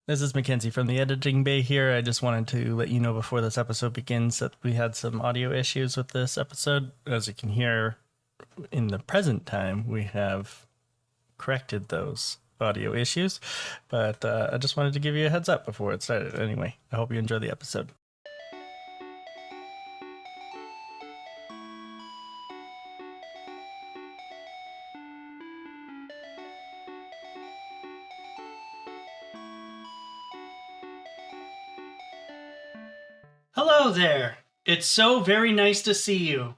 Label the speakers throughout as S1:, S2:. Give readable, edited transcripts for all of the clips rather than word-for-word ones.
S1: This is Mackenzie from the editing bay here. I just wanted to let you know before this episode begins that we had some audio issues with this episode. As you can hear in the present time, we have corrected those audio issues, but I just wanted to give you a heads up before it started. Anyway, I hope you enjoy the episode. Hello there. It's so very nice to see you.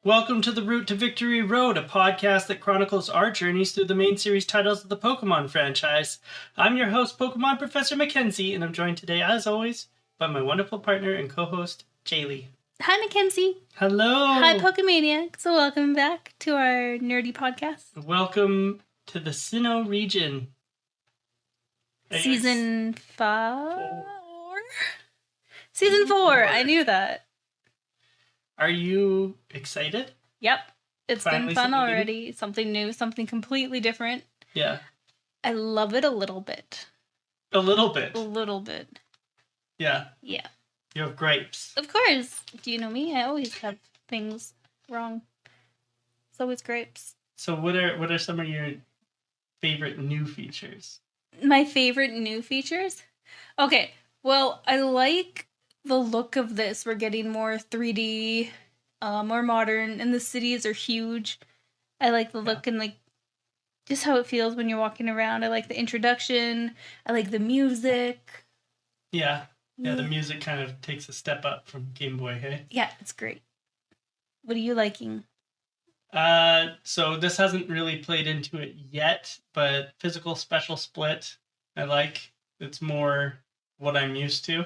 S1: Welcome to the Route to Victory Road, a podcast that chronicles our journeys through the main series titles of the Pokemon franchise. I'm your host, Pokemon Professor Mackenzie, and I'm joined today, as always, by my wonderful partner and co-host, Jaylee.
S2: Hi, Mackenzie.
S1: Hello.
S2: Hi, Pokemaniac. So welcome back to our nerdy podcast.
S1: Welcome to the Sinnoh region.
S2: Season 5? Season 4. I knew that.
S1: Are you excited?
S2: Yep. It's
S1: Finally
S2: been fun
S1: something
S2: already. New? Something new, something completely different.
S1: Yeah.
S2: I love it a little bit.
S1: A little bit?
S2: A little bit.
S1: Yeah.
S2: Yeah.
S1: You have gripes.
S2: Of course. Do you know me? I always have things wrong. It's always grapes.
S1: So what are some of your favorite new features?
S2: My favorite new features? Okay. Well, I like the look of this. We're getting more 3D, more modern, and the cities are huge. I like the look and like just how it feels when you're walking around. I like the introduction. I like the music.
S1: Yeah. Yeah, the music kind of takes a step up from Game Boy, hey?
S2: Yeah, it's great. What are you liking?
S1: So this hasn't really played into it yet, but physical special split, I like. It's more what I'm used to.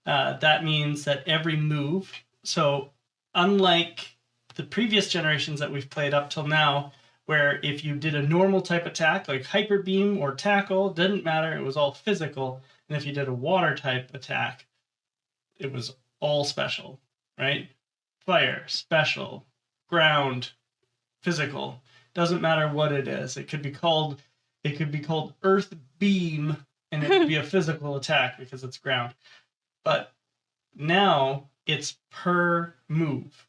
S1: That means that every move, so unlike the previous generations that we've played up till now, where if you did a normal type attack, like Hyper Beam or Tackle, didn't matter, it was all physical. And if you did a water type attack, it was all special, right? Fire, special, ground, physical. Doesn't matter what it is. It could be called Earth Beam, and it would be a physical attack because it's ground. But now it's per move.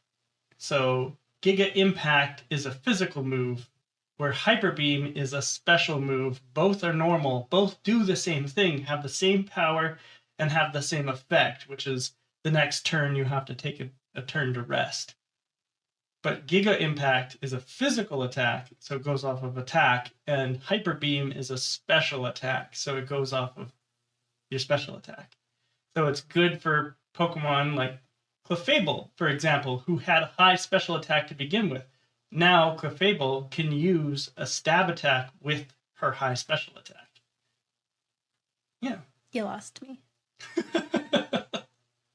S1: So Giga Impact is a physical move, where Hyper Beam is a special move. Both are normal. Both do the same thing, have the same power, and have the same effect, which is the next turn you have to take a turn to rest. But Giga Impact is a physical attack, so it goes off of attack, and Hyper Beam is a special attack, so it goes off of your special attack. So it's good for Pokemon like Clefable, for example, who had a high special attack to begin with. Now Clefable can use a stab attack with her high special attack. Yeah.
S2: You lost me.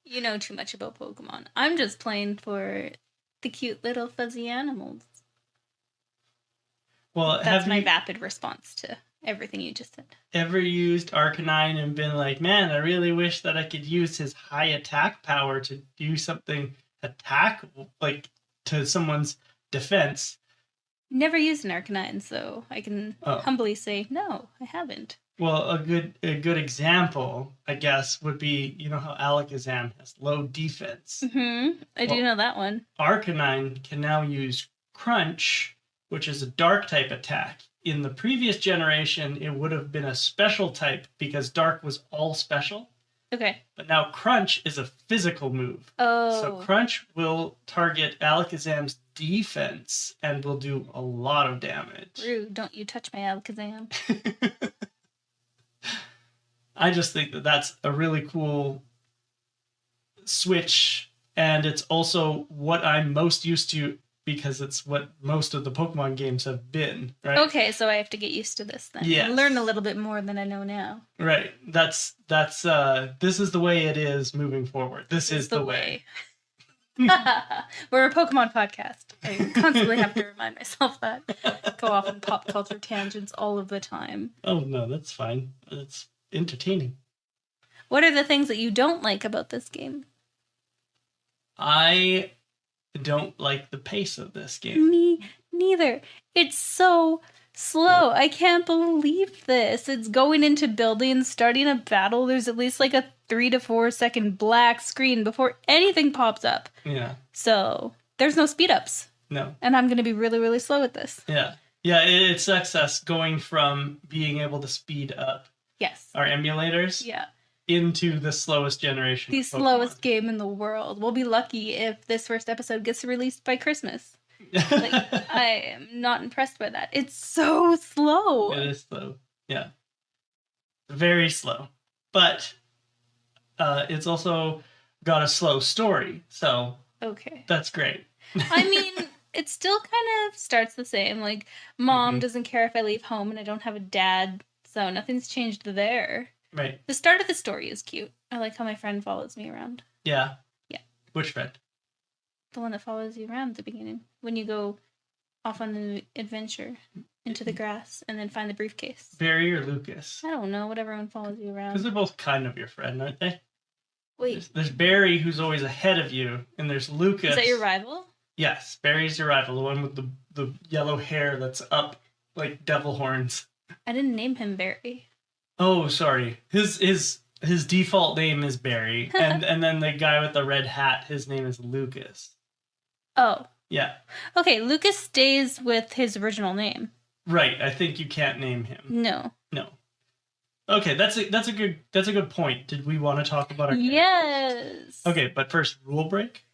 S2: You know too much about Pokemon. I'm just playing for the cute little fuzzy animals.
S1: Well,
S2: that's my vapid response to everything you just said.
S1: Ever used Arcanine and been like, man, I really wish that I could use his high attack power to do something like to someone's defense?
S2: Never used an Arcanine, so I can humbly say no, I haven't.
S1: Well, a good example, I guess, would be, you know how Alakazam has low defense.
S2: Mm-hmm. I do know that one.
S1: Arcanine can now use Crunch, which is a dark type attack. In the previous generation, it would have been a special type because dark was all special.
S2: Okay.
S1: But now Crunch is a physical move.
S2: Oh.
S1: So Crunch will target Alakazam's defense and will do a lot of damage.
S2: Rude, don't you touch my Alakazam.
S1: I just think that that's a really cool switch, and it's also what I'm most used to because it's what most of the Pokemon games have been, right?
S2: Okay, so I have to get used to this then.
S1: Yeah.
S2: Learn a little bit more than I know now.
S1: Right. That's this is the way it is moving forward. This is the way.
S2: We're a Pokemon podcast. I constantly have to remind myself that. Go off on pop culture tangents all of the time.
S1: Oh no, that's fine. It's entertaining.
S2: What are the things that you don't like about this game?
S1: I don't like the pace of this game.
S2: Me neither. It's so slow. I can't believe this. It's going into buildings, starting a battle. There's at least like a 3 to 4 second black screen before anything pops up.
S1: Yeah.
S2: So there's no speed ups.
S1: No.
S2: And I'm going to be really, really slow at this.
S1: Yeah. Yeah, it sucks us going from being able to speed up
S2: Yes.
S1: our emulators
S2: Yeah.
S1: into the slowest generation.
S2: The
S1: of Pokemon.
S2: slowest game in the world. We'll be lucky if this first episode gets released by Christmas. Like, I am not impressed by that. It's so slow.
S1: It is slow. Yeah. Very slow. But it's also got a slow story. So
S2: Okay.
S1: that's great.
S2: I mean, it still kind of starts the same. Like, mom doesn't care if I leave home and I don't have a dad. So nothing's changed there.
S1: Right.
S2: The start of the story is cute. I like how my friend follows me around.
S1: Yeah.
S2: Yeah.
S1: Which friend?
S2: The one that follows you around at the beginning. When you go off on an adventure into the grass and then find the briefcase.
S1: Barry or Lucas?
S2: I don't know. Whatever one follows you
S1: Because
S2: around.
S1: they're both kind of your friend, aren't they?
S2: Wait.
S1: There's Barry, who's always ahead of you, and there's Lucas.
S2: Is that your rival?
S1: Yes, Barry's your rival, the one with the yellow hair that's up like devil horns.
S2: I didn't name him Barry.
S1: Oh, sorry. His default name is Barry, and then the guy with the red hat, his name is Lucas.
S2: Oh.
S1: Yeah.
S2: Okay, Lucas stays with his original name.
S1: Right. I think you can't name him.
S2: No.
S1: No. Okay, that's a good point. Did we want to talk about our
S2: Yes.
S1: Okay, but first, rule break?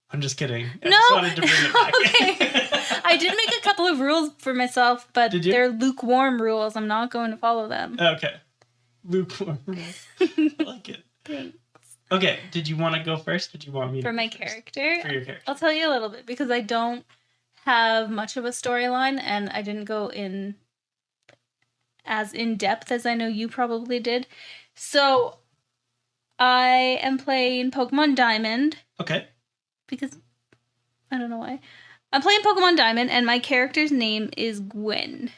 S1: I'm just kidding. I
S2: No.
S1: just wanted to bring it back.
S2: Okay. I did make a couple of rules for myself, but
S1: Did you?
S2: they're lukewarm rules. I'm not going to follow them.
S1: Okay. Lukewarm. I like it.
S2: Thanks.
S1: Okay, did you want to go first? Did you want me to
S2: For
S1: go
S2: my
S1: first?
S2: character,
S1: For your character.
S2: I'll tell you a little bit because I don't have much of a storyline and I didn't go in as in depth as I know you probably did. So I am playing Pokemon Diamond
S1: Okay.
S2: because I don't know why. I'm playing Pokemon Diamond and my character's name is Gwen.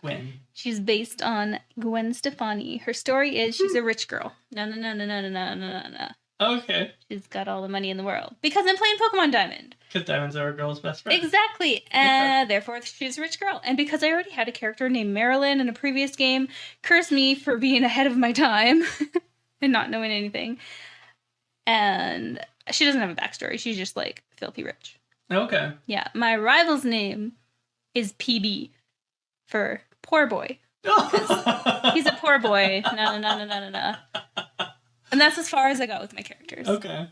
S1: Gwen.
S2: She's based on Gwen Stefani. Her story is she's a rich girl. No.
S1: Okay.
S2: She's got all the money in the world. Because I'm playing Pokemon Diamond.
S1: Because Diamond's our girl's best friend.
S2: Exactly. Therefore, she's a rich girl. And because I already had a character named Marilyn in a previous game, curse me for being ahead of my time and not knowing anything. And she doesn't have a backstory. She's just like filthy rich.
S1: Okay.
S2: Yeah. My rival's name is PB for poor boy. He's a poor boy. No. And that's as far as I got with my characters.
S1: Okay.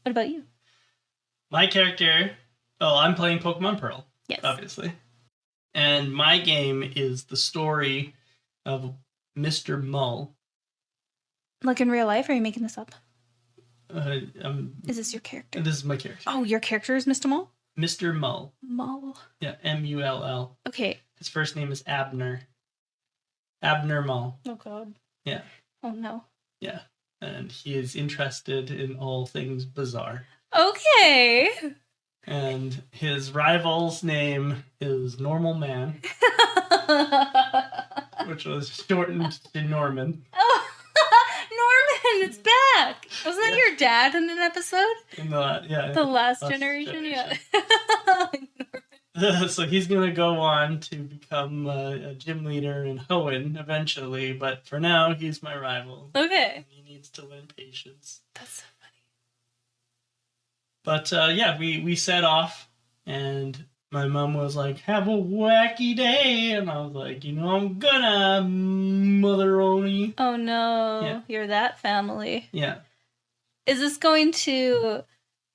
S2: What about you?
S1: My character... Oh, I'm playing Pokemon Pearl.
S2: Yes.
S1: Obviously. And my game is the story of Mr. Mull.
S2: Like in real life, or are you making this up? Is this your character?
S1: This is my character.
S2: Oh, your character is Mr. Mull?
S1: Mr. Mull.
S2: Mull.
S1: Yeah, Mull.
S2: Okay.
S1: His first name is Abner. Abner Mull.
S2: Oh, God.
S1: Yeah.
S2: Oh, no.
S1: Yeah. And he is interested in all things bizarre.
S2: Okay.
S1: And his rival's name is Normal Man, which was shortened to Norman.
S2: Oh, Norman, it's back. Wasn't that your dad in an episode?
S1: In the
S2: The last generation? Yeah.
S1: So he's going to go on to become a gym leader in Hoenn eventually, but for now, he's my rival.
S2: Okay.
S1: And he needs to learn patience.
S2: That's so
S1: But yeah, we set off, and my mom was like, have a wacky day, and I was like, I'm gonna, mother-oni.
S2: Oh, no.
S1: Yeah.
S2: You're that family.
S1: Yeah.
S2: Is this going to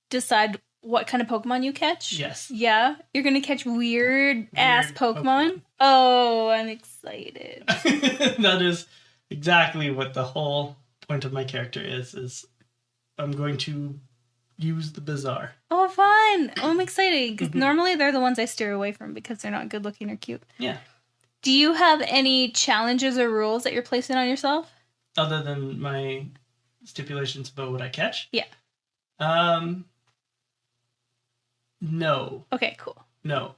S2: decide what kind of Pokemon you catch?
S1: Yes.
S2: Yeah? You're going to catch weird-ass Pokemon?
S1: Pokemon.
S2: Oh, I'm excited.
S1: That is exactly what the whole point of my character is I'm going to use the bizarre.
S2: Oh, fun. Oh, I'm excited. Because normally they're the ones I steer away from because they're not good looking or cute.
S1: Yeah.
S2: Do you have any challenges or rules that you're placing on yourself?
S1: Other than my stipulations about what I catch?
S2: Yeah.
S1: No.
S2: Okay, cool.
S1: No.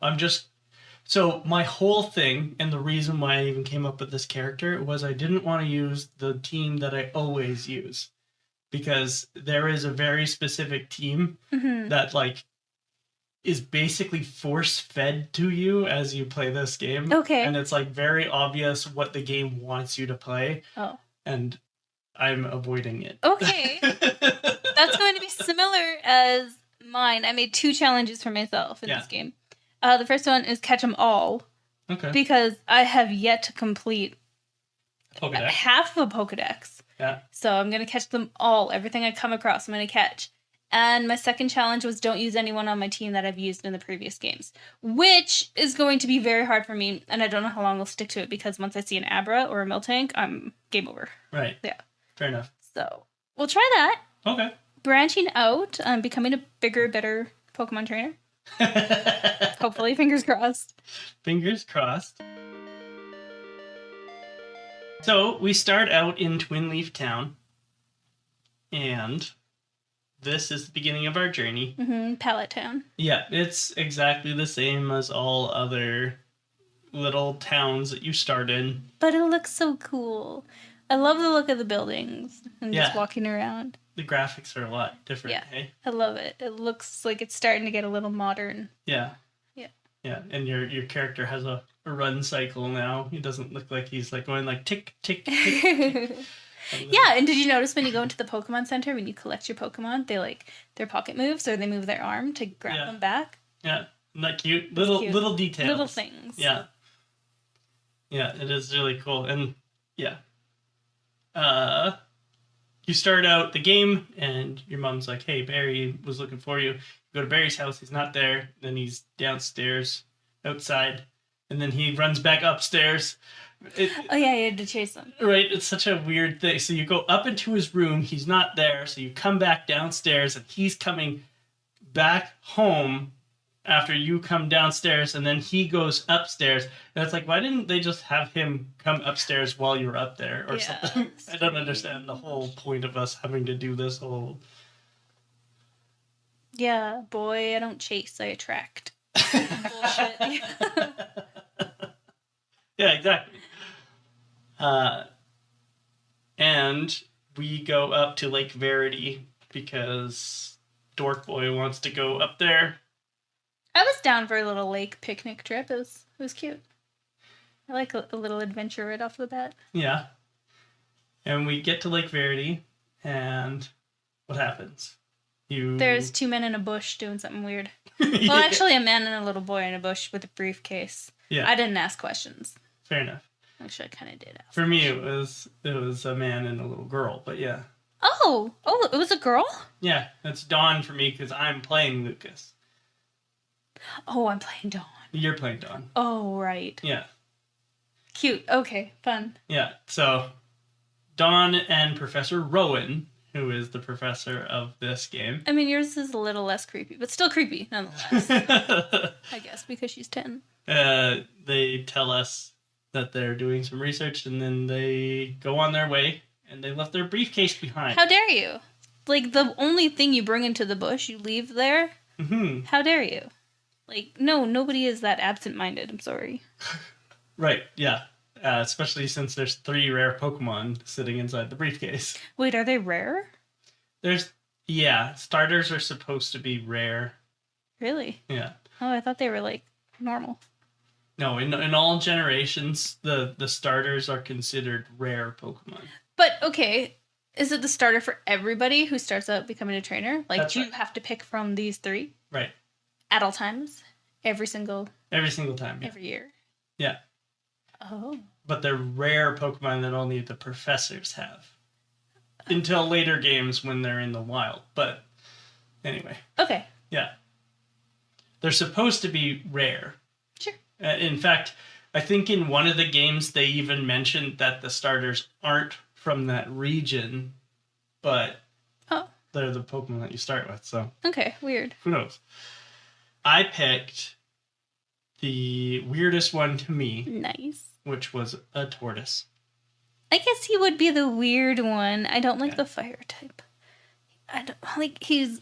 S1: So my whole thing, and the reason why I even came up with this character, was I didn't want to use the team that I always use. Because there is a very specific team that, like, is basically force-fed to you as you play this game.
S2: Okay.
S1: And it's like very obvious what the game wants you to play.
S2: Oh.
S1: And I'm avoiding it.
S2: Okay. That's going to be similar as mine. I made 2 challenges for myself in this game. The first one is catch them all.
S1: Okay.
S2: Because I have yet to complete
S1: Pokedex.
S2: half of a Pokedex.
S1: Yeah.
S2: So I'm going to catch them all. Everything I come across, I'm going to catch. And my second challenge was don't use anyone on my team that I've used in the previous games, which is going to be very hard for me. And I don't know how long I'll stick to it because once I see an Abra or a Miltank, I'm game over.
S1: Right.
S2: Yeah.
S1: Fair enough.
S2: So we'll try that.
S1: Okay.
S2: Branching out, becoming a bigger, better Pokemon trainer. Hopefully, fingers crossed.
S1: Fingers crossed. So we start out in Twinleaf Town, and this is the beginning of our journey.
S2: Mm-hmm. Pallet Town.
S1: Yeah, it's exactly the same as all other little towns that you start in.
S2: But it looks so cool. I love the look of the buildings and just walking around.
S1: The graphics are a lot different, hey?
S2: I love it. It looks like it's starting to get a little modern.
S1: Yeah.
S2: Yeah.
S1: Yeah, and your character has a run cycle now. He doesn't look like he's like going like tick, tick, tick, tick.
S2: Yeah, and did you notice when you go into the Pokemon Center, when you collect your Pokemon, they like their pocket moves or they move their arm to grab them back?
S1: Yeah, isn't that cute? Little details.
S2: Little things.
S1: Yeah. Yeah, it is really cool. And yeah. You start out the game and your mom's like, hey, Barry was looking for you. You go to Barry's house, he's not there. Then he's downstairs, outside, and then he runs back upstairs. You
S2: had to chase him.
S1: Right, it's such a weird thing. So you go up into his room, he's not there, so you come back downstairs, and he's coming back home after you come downstairs, and then he goes upstairs. And it's like, why didn't they just have him come upstairs while you were up there or something? I don't understand the whole point of us having to do this whole...
S2: Yeah, boy, I don't chase, I attract. Bullshit.
S1: Yeah, exactly. And we go up to Lake Verity because Dork Boy wants to go up there.
S2: I was down for a little lake picnic trip. It was cute. I like a little adventure right off the bat.
S1: Yeah. And we get to Lake Verity, and what happens?
S2: There's 2 men in a bush doing something weird. Well, actually, a man and a little boy in a bush with a briefcase.
S1: Yeah.
S2: I didn't ask questions.
S1: Fair enough.
S2: Actually, I kind of did ask.
S1: For me, it was a man and a little girl, but yeah.
S2: Oh, it was a girl?
S1: Yeah, it's Dawn for me because I'm playing Lucas.
S2: Oh, I'm playing Dawn.
S1: You're playing Dawn.
S2: Oh, right.
S1: Yeah.
S2: Cute. Okay, fun.
S1: Yeah, so Dawn and Professor Rowan, who is the professor of this game.
S2: I mean, yours is a little less creepy, but still creepy nonetheless. I guess because she's 10.
S1: They tell us that they're doing some research, and then they go on their way, and they left their briefcase behind.
S2: How dare you? Like, the only thing you bring into the bush, you leave there?
S1: Mm-hmm.
S2: How dare you? Like, no, nobody is that absent-minded, I'm sorry.
S1: Right, yeah. Especially since there's 3 rare Pokemon sitting inside the briefcase.
S2: Wait, are they rare?
S1: Starters are supposed to be rare.
S2: Really?
S1: Yeah.
S2: Oh, I thought they were, like, normal.
S1: No, in all generations, the starters are considered rare Pokemon.
S2: But, okay, is it the starter for everybody who starts out becoming a trainer? Like,
S1: That's
S2: do you
S1: right.
S2: have to pick from these 3?
S1: Right.
S2: At all times? Every single
S1: time, yeah.
S2: Every year?
S1: Yeah.
S2: Oh.
S1: But they're rare Pokemon that only the professors have. Until later games when they're in the wild. But, anyway.
S2: Okay.
S1: Yeah. They're supposed to be rare.
S2: Sure.
S1: In fact, I think in one of the games they even mentioned that the starters aren't from that region, but they're the Pokemon that you start with, so...
S2: Okay, weird.
S1: Who knows? I picked the weirdest one to me.
S2: Nice.
S1: Which was a tortoise.
S2: I guess he would be the weird one. I don't like the fire type. I don't like he's...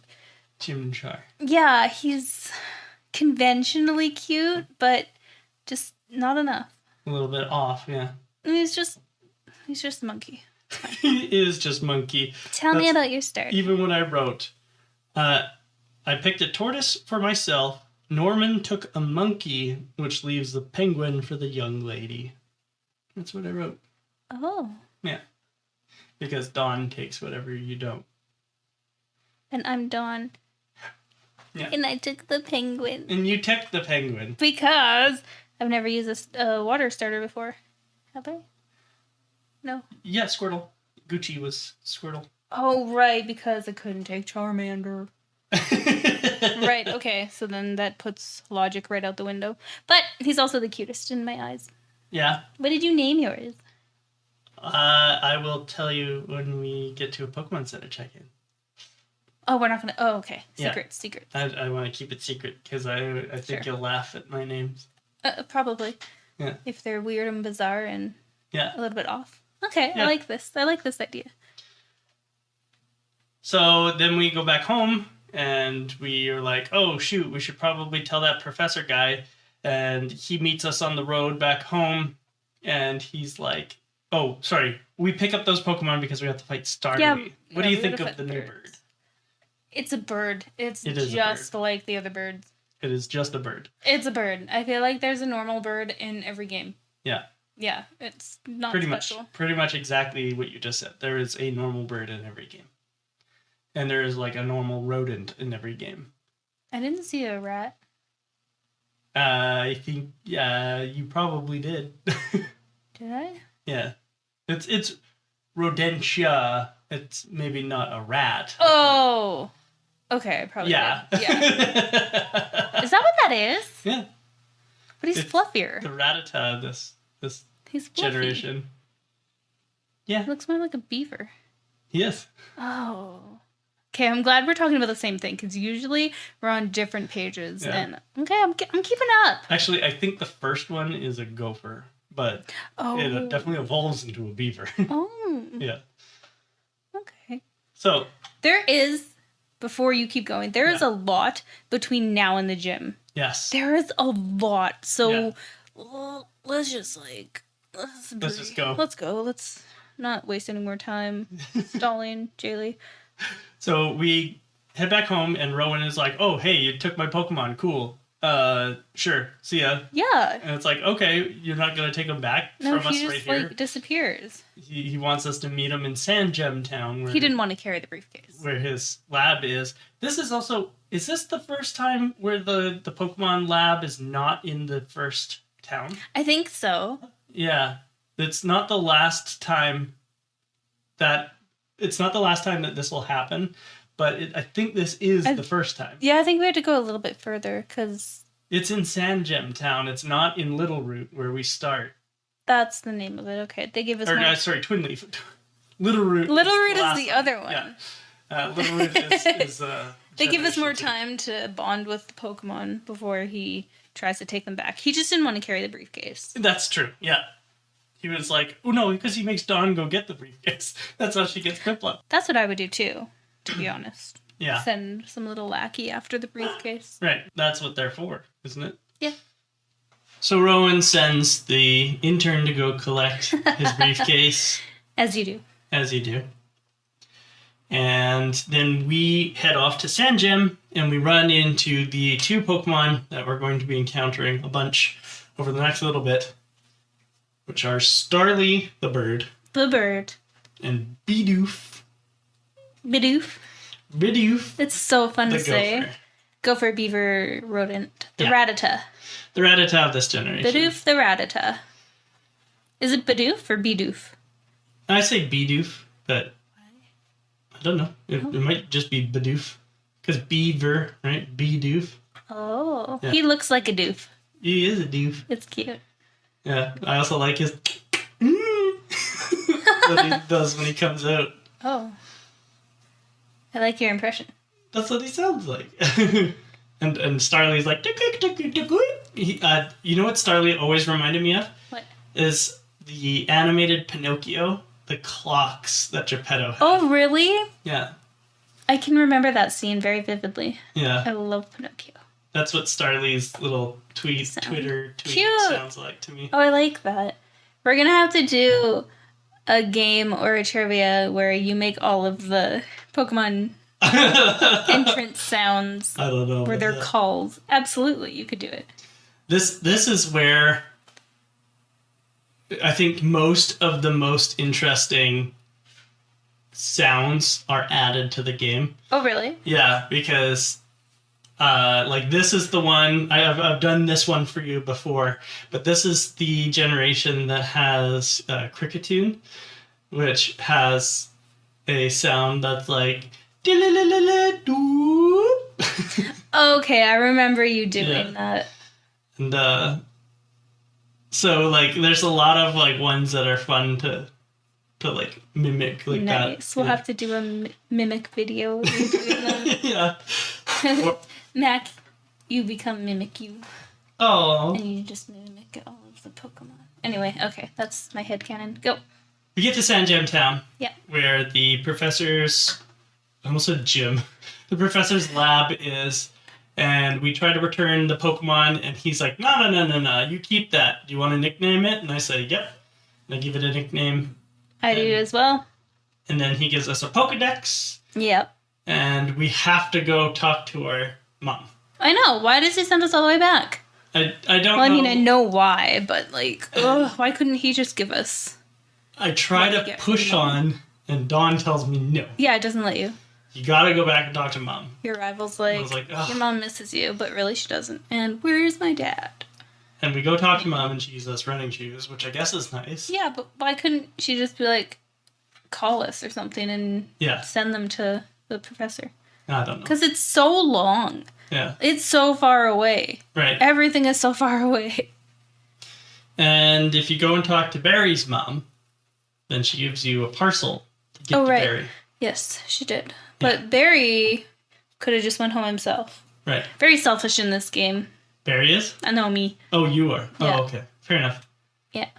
S1: Chimchar.
S2: Yeah, he's conventionally cute, but just not enough.
S1: A little bit off, yeah.
S2: He's just a monkey.
S1: He is just monkey.
S2: Tell me about your start.
S1: Even when I wrote, I picked a tortoise for myself, Norman took a monkey, which leaves the penguin for the young lady. That's what I wrote.
S2: Oh.
S1: Yeah. Because Dawn takes whatever you don't.
S2: And I'm Dawn.
S1: Yeah.
S2: And I took the penguin.
S1: And you took the penguin.
S2: Because I've never used a water starter before. Have I? No.
S1: Yeah, Squirtle. Gucci was Squirtle.
S2: Oh, right, because I couldn't take Charmander. Right, okay, so then that puts logic right out the window. But he's also the cutest in my eyes.
S1: Yeah.
S2: What did you name yours?
S1: I will tell you when we get to a Pokemon Center check-in.
S2: Oh, we're not gonna... Oh, okay.
S1: Yeah.
S2: Secret.
S1: I want to keep it secret because I think you'll laugh at my names.
S2: Probably.
S1: Yeah.
S2: If they're weird and bizarre and
S1: yeah.
S2: a little bit off. Okay, yeah. I like this. I like this idea.
S1: So then we go back home and we are like, oh, shoot, we should probably tell that professor guy. And he meets us on the road back home and he's like, oh, sorry, we pick up those Pokemon because we have to fight Starly. Yeah, what do you think of the new bird?
S2: It's a bird. It is just like the other birds.
S1: It is just a bird.
S2: It's a bird. I feel like there's a normal bird in every game.
S1: Yeah.
S2: Yeah, it's not special.
S1: Pretty much exactly what you just said. There is a normal bird in every game. And there is like a normal rodent in every game.
S2: I didn't see a rat.
S1: I think you probably did.
S2: Did I?
S1: Yeah. It's rodentia. It's maybe not a rat.
S2: Oh. Okay, probably. Yeah. Did. Yeah. Is that what that is?
S1: Yeah.
S2: But he's fluffier.
S1: The Rattata this generation. Yeah.
S2: He looks more like a beaver.
S1: Yes.
S2: Oh. Okay, I'm glad we're talking about the same thing because usually we're on different pages. Yeah. And okay, I'm keeping up.
S1: Actually, I think the first one is a gopher, but it definitely evolves into a beaver.
S2: Oh.
S1: Yeah.
S2: Okay.
S1: So
S2: there is, before you keep going, there is a lot between now and the gym.
S1: Yes.
S2: There is a lot. So let's just let's just go. Let's go. Let's not waste any more time stalling Jaylee.
S1: So we head back home and Rowan is like, oh, hey, you took my Pokemon. Cool. Sure. See ya.
S2: Yeah.
S1: And it's like, okay, you're not going to take him back from us right here. No, he just,
S2: disappears.
S1: He wants us to meet him in Sand Gem Town.
S2: He didn't want to carry the briefcase.
S1: Where his lab is. This is also... Is this the first time where the Pokemon lab is not in the first town?
S2: I think so.
S1: Yeah. It's not the last time that... It's not the last time that this will happen, but I think this is the first time.
S2: Yeah, I think we had to go a little bit further, because...
S1: It's in Sand Gem Town. It's not in Little Root, where we start.
S2: That's the name of it. Okay, they give us
S1: sorry, Twinleaf. Little Root.
S2: Little Root is the other one.
S1: Yeah. Little Root is
S2: they give us more time to bond with the Pokemon before he tries to take them back. He just didn't want to carry the briefcase.
S1: That's true, yeah. He was like, oh no, because he makes Dawn go get the briefcase. That's how she gets Piplup.
S2: That's what I would do too, to be honest.
S1: Yeah.
S2: Send some little lackey after the briefcase.
S1: Right. That's what they're for, isn't it?
S2: Yeah.
S1: So Rowan sends the intern to go collect his briefcase.
S2: As you do.
S1: As you do. And then we head off to Sand Gem, and we run into the two Pokemon that we're going to be encountering a bunch over the next little bit, which are Starly, the bird.
S2: The bird.
S1: And Bidoof.
S2: Bidoof.
S1: Bidoof.
S2: It's so fun to say. Gopher, beaver, rodent. The Rattata.
S1: The Rattata of this generation.
S2: Bidoof the Rattata. Is it Bidoof or Bidoof?
S1: I say Bidoof, but I don't know. It might just be Bidoof. Because beaver, right? Bidoof.
S2: Oh. Yeah. He looks like a doof.
S1: He is a doof.
S2: It's cute.
S1: Yeah. I also like his... that he does when he comes out.
S2: Oh. I like your impression.
S1: That's what he sounds like. and Starly's like... you know what Starly always reminded me of?
S2: What?
S1: Is the animated Pinocchio, the clocks that Geppetto had.
S2: Oh, really?
S1: Yeah.
S2: I can remember that scene very vividly.
S1: Yeah.
S2: I love Pinocchio.
S1: That's what Starly's little Twitter tweet sounds like to me.
S2: Oh, I like that. We're going to have to do a game or a trivia where you make all of the Pokemon entrance sounds
S1: I don't know.
S2: where they're called. Absolutely, you could do it.
S1: This is where I think most of the most interesting sounds are added to the game.
S2: Oh, really?
S1: Yeah, because like this is the one I've done this one for you before, but this is the generation that has Cricketune, which has a sound that's like
S2: Okay, I remember you doing that.
S1: And so like there's a lot of like ones that are fun to like mimic like that.
S2: Nice. We'll have to do a mimic video of you doing that.
S1: Yeah.
S2: Mac, you become Mimic You.
S1: Oh.
S2: And you just mimic all of the Pokemon. Anyway, okay, that's my headcanon. Go.
S1: We get to Sandgem Town.
S2: Yeah.
S1: Where the professor's, I almost said gym, the professor's lab is, and we try to return the Pokemon, and he's like, no, you keep that. Do you want to nickname it? And I say, yep. And I give it a nickname.
S2: I do as well.
S1: And then he gives us a Pokedex.
S2: Yep.
S1: And we have to go talk to our mom.
S2: I know. Why does he send us all the way back?
S1: I don't know.
S2: Well, I mean, I know why, but like, why couldn't he just give us...
S1: I try to push on, and Dawn tells me no.
S2: Yeah, it doesn't let you.
S1: You gotta go back and talk to Mom.
S2: Your rival's like, your mom misses you, but really she doesn't. And where's my dad?
S1: And we go talk to Mom, and she gives us running shoes, which I guess is nice.
S2: Yeah, but why couldn't she just be like, call us or something and send them to the professor?
S1: I don't know.
S2: Because it's so long.
S1: Yeah.
S2: It's so far away.
S1: Right.
S2: Everything is so far away.
S1: And if you go and talk to Barry's mom, then she gives you a parcel to give to Barry.
S2: Yes, she did. But Barry could have just went home himself.
S1: Right.
S2: Very selfish in this game.
S1: Barry is?
S2: I know me.
S1: Oh, you are?
S2: Yeah.
S1: Oh, okay. Fair enough.
S2: Yeah.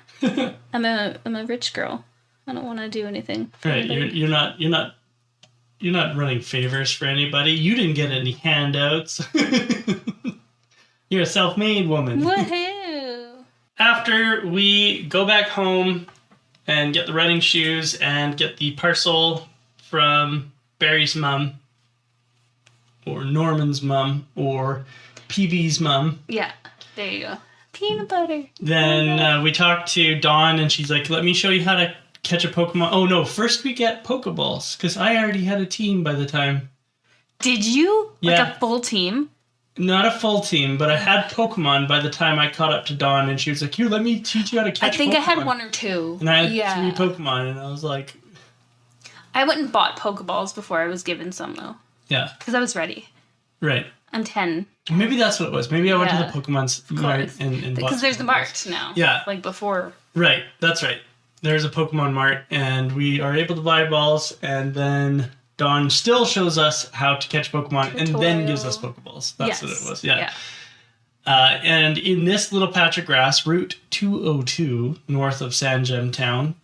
S2: I'm a rich girl. I don't want to do anything.
S1: Right. You're not running favors for anybody. You didn't get any handouts. You're a self-made woman.
S2: Woohoo!
S1: After we go back home and get the running shoes and get the parcel from Barry's mom, or Norman's mom, or PB's mom.
S2: Yeah, there you go. Peanut butter.
S1: Then we talk to Dawn, and she's like, let me show you how to catch a Pokemon. Oh, no, first we get Pokeballs, because I already had a team by the time.
S2: Did you?
S1: Yeah.
S2: Like a full team?
S1: Not a full team, but I had Pokemon by the time I caught up to Dawn, and she was like, here, let me teach you how to catch Pokemon.
S2: I think I had one or two.
S1: And I had 3 Pokemon, and I was like...
S2: I went and bought Pokeballs before I was given some, though.
S1: Yeah.
S2: Because I was ready.
S1: Right.
S2: I'm 10.
S1: Maybe that's what it was. Maybe I went to the Pokemon's mart and bought
S2: because there's the mart now.
S1: Yeah.
S2: Like before.
S1: Right. That's right. There's a Pokemon mart, and we are able to buy balls, and then Dawn still shows us how to catch Pokemon and then gives us Pokeballs. That's what it was. Yeah. And in this little patch of grass, Route 202, north of Sandgem Town,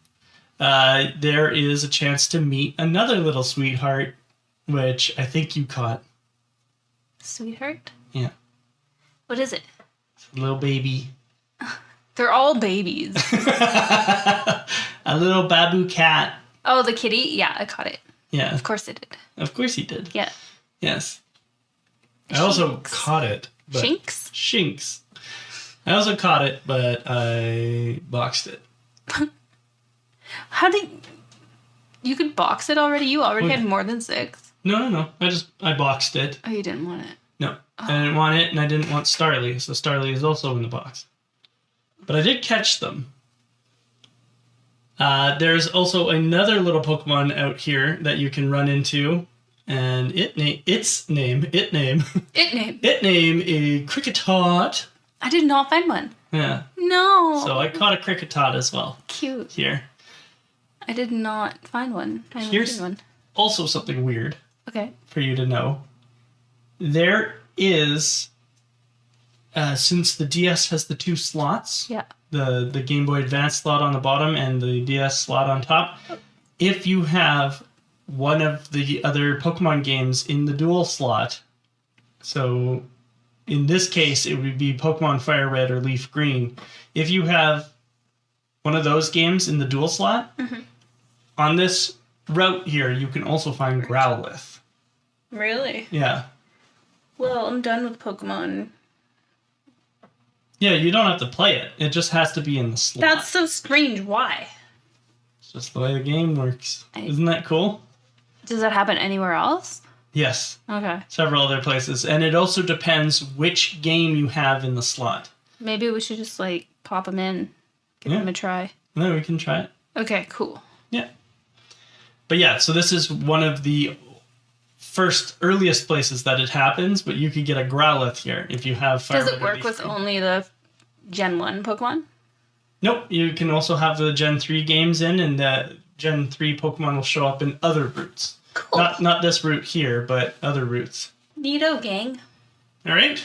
S1: there is a chance to meet another little sweetheart, which I think you caught.
S2: Sweetheart?
S1: Yeah.
S2: What is it?
S1: It's a little baby.
S2: They're all babies.
S1: A little babu cat.
S2: Oh, the kitty? Yeah, I caught it.
S1: Yeah.
S2: Of course I did.
S1: Of course he did.
S2: Yeah.
S1: Yes. I also caught it. But
S2: Shinx?
S1: Shinx. I also caught it, but I boxed it.
S2: How did... You could box it already? You already had more than 6.
S1: No. I boxed it.
S2: Oh, you didn't want it?
S1: No. I didn't want it, and I didn't want Starly, so Starly is also in the box. But I did catch them. There's also another little Pokemon out here that you can run into, and its name a Kricketot.
S2: I did not find one.
S1: Yeah.
S2: No.
S1: So I caught a Kricketot as well.
S2: Cute.
S1: Here.
S2: I did not find one.
S1: Here's also something weird.
S2: Okay.
S1: For you to know. There is, since the DS has the 2 slots, the Game Boy Advance slot on the bottom and the DS slot on top, if you have one of the other Pokemon games in the dual slot, so in this case it would be Pokemon Fire Red or Leaf Green, if you have one of those games in the dual slot, on this route here you can also find Growlithe.
S2: Really?
S1: Yeah.
S2: Well, I'm done with Pokemon.
S1: Yeah, you don't have to play it. It just has to be in the slot.
S2: That's so strange. Why?
S1: It's just the way the game works. Isn't that cool?
S2: Does that happen anywhere else?
S1: Yes.
S2: Okay.
S1: Several other places. And it also depends which game you have in the slot.
S2: Maybe we should just, like, pop them in. Give them a try.
S1: No, we can try it.
S2: Okay, cool.
S1: Yeah. But yeah, so this is one of the earliest places that it happens, but you could get a Growlithe here if you have Fire
S2: Does
S1: Red
S2: it
S1: or
S2: work
S1: Leaf
S2: with
S1: Green.
S2: only the Gen 1 Pokemon?
S1: Nope, you can also have the Gen 3 games in, and the Gen 3 Pokemon will show up in other routes.
S2: Cool.
S1: Not this route here, but other routes.
S2: Neato, gang.
S1: All right.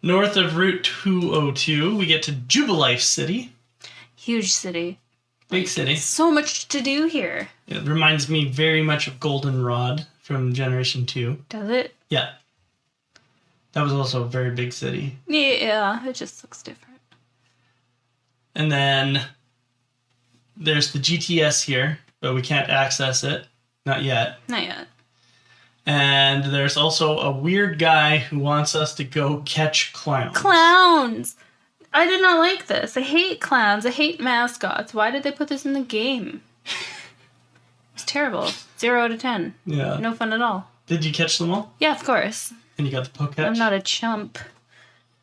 S1: North of Route 202, we get to Jubilife City.
S2: Huge city.
S1: Big city.
S2: So much to do here.
S1: It reminds me very much of Goldenrod from Generation 2.
S2: Does it?
S1: Yeah. That was also a very big city.
S2: Yeah, it just looks different.
S1: And then there's the GTS here, but we can't access it. Not yet.
S2: Not yet.
S1: And there's also a weird guy who wants us to go catch clowns.
S2: Clowns! I did not like this. I hate clowns. I hate mascots. Why did they put this in the game? It's terrible. 0 out of 10.
S1: Yeah.
S2: No fun at all.
S1: Did you catch them all?
S2: Yeah, of course.
S1: And you got the Poketch?
S2: I'm not a chump.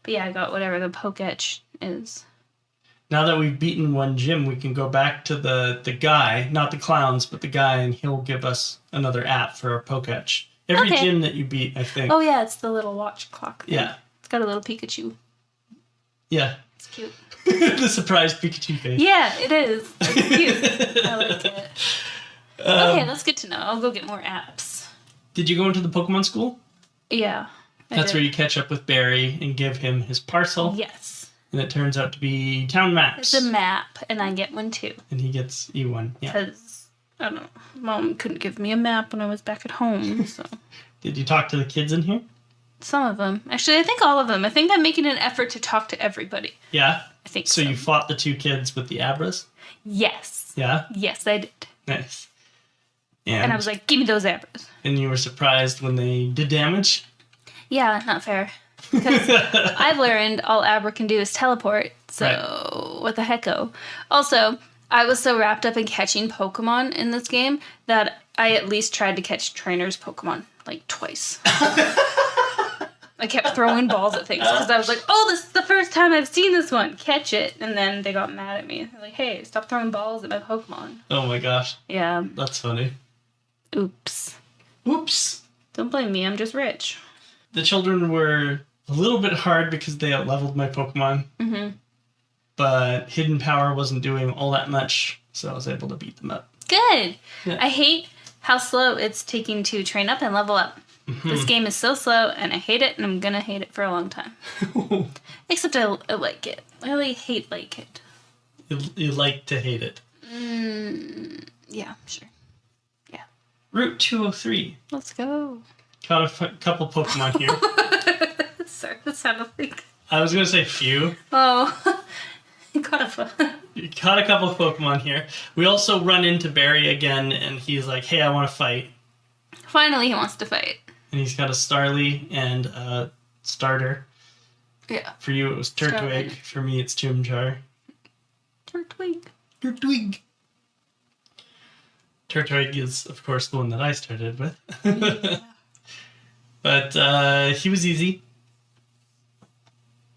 S2: But yeah, I got whatever the Poketch is.
S1: Now that we've beaten one gym, we can go back to the guy, not the clowns, but the guy, and he'll give us another app for our Poketch. Every gym that you beat, I think.
S2: Oh yeah, it's the little watch clock thing.
S1: Yeah.
S2: It's got a little Pikachu.
S1: Yeah.
S2: It's cute.
S1: The surprise Pikachu face.
S2: Yeah, it is. It's cute. I like it. Okay, that's good to know. I'll go get more apps.
S1: Did you go into the Pokemon school?
S2: Yeah.
S1: That's where you catch up with Barry and give him his parcel.
S2: Yes.
S1: And it turns out to be town maps.
S2: It's a map, and I get one too.
S1: And he gets you one. Yeah.
S2: Because, I don't know, Mom couldn't give me a map when I was back at home, so.
S1: Did you talk to the kids in here?
S2: Some of them. Actually, I think all of them. I think I'm making an effort to talk to everybody.
S1: Yeah?
S2: I think
S1: so. You fought the two kids with the Abras?
S2: Yes.
S1: Yeah?
S2: Yes, I did.
S1: Nice.
S2: And I was like, give me those Abras.
S1: And you were surprised when they did damage?
S2: Yeah, not fair. Because I've learned all Abra can do is teleport, so what the hecko. Also, I was so wrapped up in catching Pokemon in this game that I at least tried to catch trainers' Pokemon, like, twice. I kept throwing balls at things because I was like, oh, this is the first time I've seen this one. Catch it. And then they got mad at me. They're like, hey, stop throwing balls at my Pokemon.
S1: Oh my gosh.
S2: Yeah.
S1: That's funny.
S2: Oops.
S1: Oops.
S2: Don't blame me. I'm just rich.
S1: The children were a little bit hard because they out-leveled my Pokemon.
S2: Mm-hmm.
S1: But Hidden Power wasn't doing all that much, so I was able to beat them up.
S2: Good.
S1: Yeah.
S2: I hate how slow it's taking to train up and level up. Mm-hmm. This game is so slow, and I hate it, and I'm gonna hate it for a long time. Except I like it. I really hate like it.
S1: You like to hate it.
S2: Yeah, sure. Yeah.
S1: Route 203.
S2: Let's go.
S1: Caught a couple Pokemon here.
S2: Sorry, that sounded like...
S1: I was going to say few.
S2: Oh, you
S1: caught a couple of Pokemon here. We also run into Barry again, and he's like, hey, I want to fight.
S2: Finally, he wants to fight.
S1: And he's got a Starly and a Starter.
S2: Yeah.
S1: For you, it was Turtwig. For me, it's Chimchar.
S2: Turtwig.
S1: Turtwig. Turtwig is, of course, the one that I started with.
S2: Yeah.
S1: But he was easy.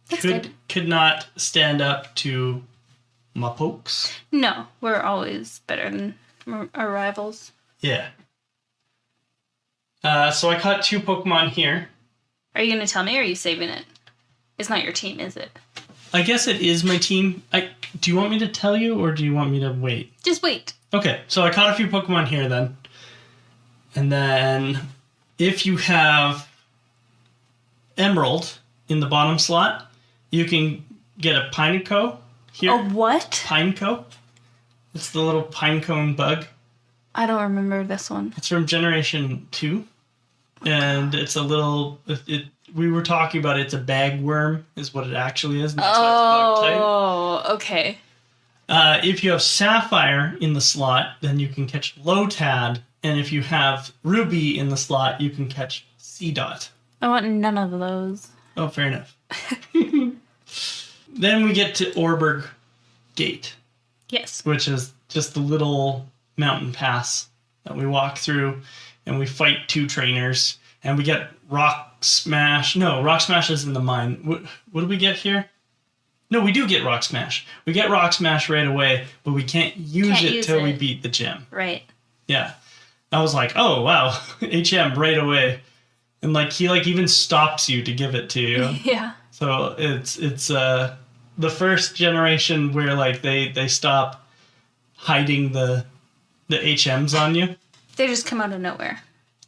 S2: That's good.
S1: Could not stand up to my pokes.
S2: No, we're always better than our rivals.
S1: Yeah. So I caught two Pokemon here.
S2: Are you going to tell me, or are you saving it? It's not your team, is it?
S1: I guess it is my team. Do you want me to tell you, or do you want me to wait?
S2: Just wait.
S1: Okay, so I caught a few Pokemon here then. And then, if you have Emerald in the bottom slot, you can get a Pineco here.
S2: A what?
S1: Pineco. It's the little pinecone bug.
S2: I don't remember this one.
S1: It's from Generation 2. And it's a little... we were talking about it's a bagworm, is what it actually is. And that's why it's bug type.
S2: Oh, okay.
S1: If you have Sapphire in the slot, then you can catch Lotad And if you have Ruby in the slot, you can catch Seedot.
S2: I want none of those.
S1: Oh, fair enough. Then we get to Oreburgh Gate.
S2: Yes.
S1: Which is just the little mountain pass that we walk through, and we fight 2 trainers, and we get Rock Smash. No, Rock Smash is in the mine. What do we get here? No, we do get Rock Smash. We get Rock Smash right away, but we can't use it till we beat the gym.
S2: Right.
S1: Yeah. I was like, oh, wow, HM right away. And, like, he, like, even stops you to give it to you.
S2: Yeah.
S1: So it's the first generation where, like, they stop hiding the HMs on you.
S2: They just come out of nowhere.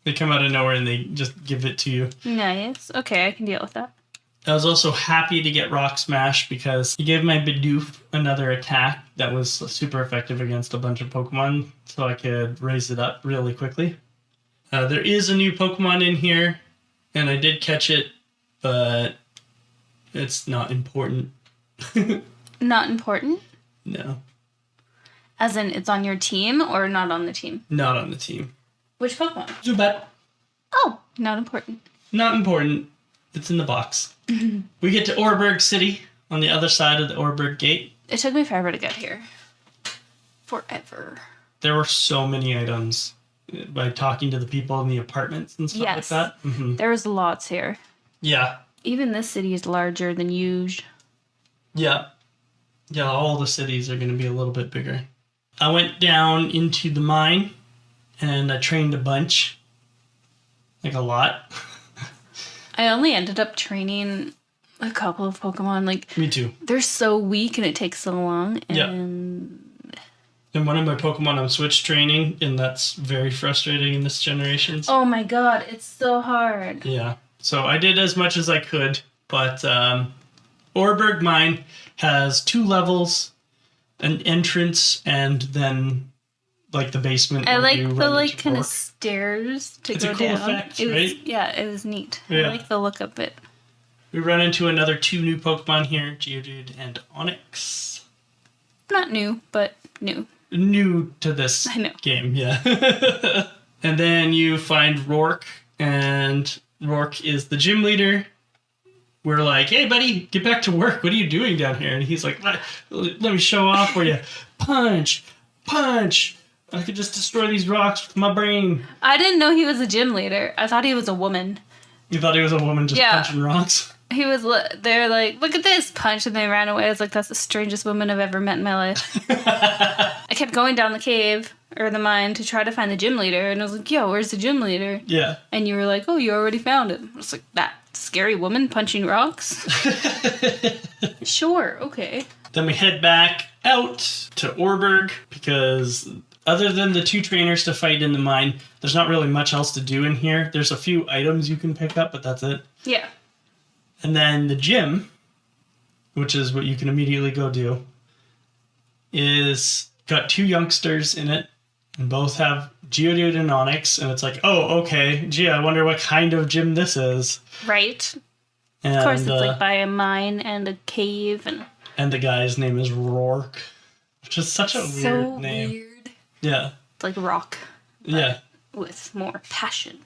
S1: They come out of nowhere and they just give it to you.
S2: Nice. Okay, I can deal with that.
S1: I was also happy to get Rock Smash because he gave my Bidoof another attack that was super effective against a bunch of Pokemon, so I could raise it up really quickly. There is a new Pokemon in here, and I did catch it, but it's not important.
S2: Not important?
S1: No.
S2: As in, it's on your team or not on the team?
S1: Not on the team.
S2: Which Pokemon?
S1: Zubat.
S2: Oh, not important.
S1: Not important. It's in the box. We get to Oreburgh City on the other side of the Oreburgh Gate.
S2: It took me forever to get here. Forever.
S1: There were so many items by talking to the people in the apartments and stuff like that. Mm-hmm.
S2: There was lots here.
S1: Yeah.
S2: Even this city is larger than usual.
S1: Yeah. Yeah, all the cities are going to be a little bit bigger. I went down into the mine and I trained a bunch. Like a lot.
S2: I only ended up training a couple of Pokemon. Like,
S1: me too.
S2: They're so weak and it takes so long. And
S1: And one of my Pokemon I'm switch training, and that's very frustrating in this generation.
S2: Oh my god, it's so hard.
S1: Yeah. So I did as much as I could, but Oreburgh Mine has 2 levels, an entrance, and then like the basement.
S2: I like the like kind of stairs to
S1: it's
S2: go
S1: a cool
S2: down.
S1: effect,
S2: It was,
S1: right?
S2: yeah, it was neat.
S1: Yeah.
S2: I like the look of it.
S1: We run into another 2 new Pokemon here, Geodude and Onix.
S2: Not new, but new.
S1: New to this game, yeah. And then you find Rourke, and Rourke is the gym leader. We're like, hey, buddy, get back to work. What are you doing down here? And he's like, let me show off for you. Punch, punch. I could just destroy these rocks with my brain.
S2: I didn't know he was a gym leader. I thought he was a woman.
S1: You thought he was a woman just punching rocks?
S2: He was, they're like, look at this, punch, and they ran away. I was like, that's the strangest woman I've ever met in my life. I kept going down the cave, or the mine, to try to find the gym leader, and I was like, yo, where's the gym leader?
S1: Yeah.
S2: And you were like, oh, you already found him. I was like, that scary woman punching rocks? Sure, okay.
S1: Then we head back out to Oreburgh, because other than the 2 trainers to fight in the mine, there's not really much else to do in here. There's a few items you can pick up, but that's it.
S2: Yeah.
S1: And then the gym, which is what you can immediately go do, is got 2 youngsters in it, and both have Geodude and Onix, and it's like, oh, okay, gee, I wonder what kind of gym this is.
S2: Right.
S1: And,
S2: of course, it's like by a mine and a cave.
S1: And the guy's name is Rourke, which is such a weird name.
S2: Weird.
S1: Yeah.
S2: It's like rock.
S1: Yeah.
S2: With more passion.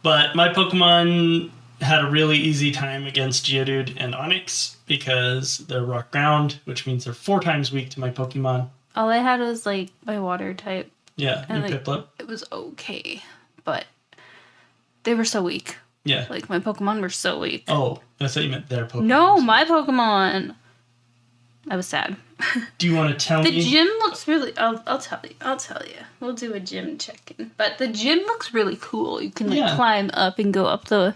S1: But my Pokemon had a really easy time against Geodude and Onix because they're rock ground, which means they're 4 times weak to my Pokemon.
S2: All I had was like my water type.
S1: Yeah, and Piplup.
S2: It was okay, but they were so weak.
S1: Yeah.
S2: Like my Pokemon were so weak.
S1: Oh, I thought you meant their Pokemon.
S2: No, my Pokemon. I was sad.
S1: Do you want to tell me?
S2: The gym looks really... I'll tell you. I'll tell you. We'll do a gym check-in. But the gym looks really cool. You can like climb up and go up the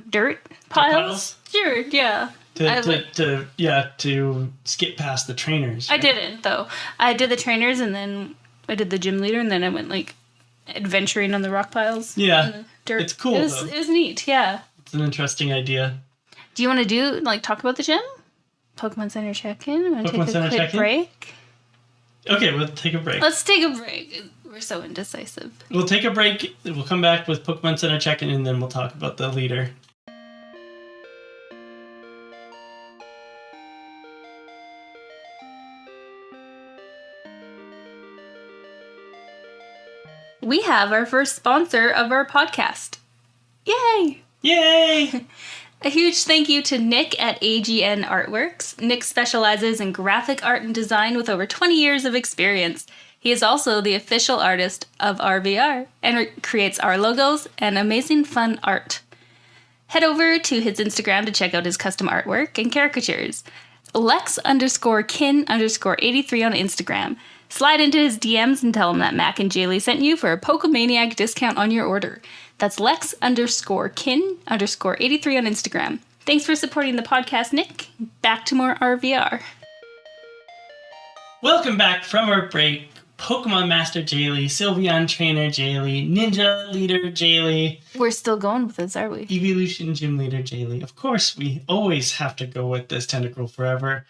S2: dirt piles. Sure, yeah.
S1: To skip past the trainers. Right?
S2: I didn't, though. I did the trainers, and then I did the gym leader, and then I went like adventuring on the rock piles.
S1: Yeah.
S2: Dirt.
S1: It's cool, though.
S2: It was neat, yeah.
S1: It's an interesting idea.
S2: Do you want to talk about the gym? Pokemon Center check-in? Want to take a quick break?
S1: Okay, we'll take a break.
S2: Let's take a break. We're so indecisive.
S1: We'll take a break. We'll come back with Pokemon Center check-in, and then we'll talk about the leader.
S2: we have our first sponsor of our podcast. Yay!
S1: Yay!
S2: A huge thank you to Nick at AGN Artworks. Nick specializes in graphic art and design with over 20 years of experience. He is also the official artist of RVR and creates our logos and amazing fun art. Head over to his Instagram to check out his custom artwork and caricatures. Lex_kin_83 on Instagram. Slide into his DMs and tell him that Mac and Jaylee sent you for a Pokemaniac discount on your order. That's Lex_kin_83 on Instagram. Thanks for supporting the podcast, Nick. Back to more RVR.
S1: Welcome back from our break. Pokemon Master Jaylee, Sylveon Trainer Jaylee, Ninja Leader Jaylee.
S2: We're still going with this, are we?
S1: Evolution Gym Leader Jaylee. Of course, we always have to go with this Tentacle forever.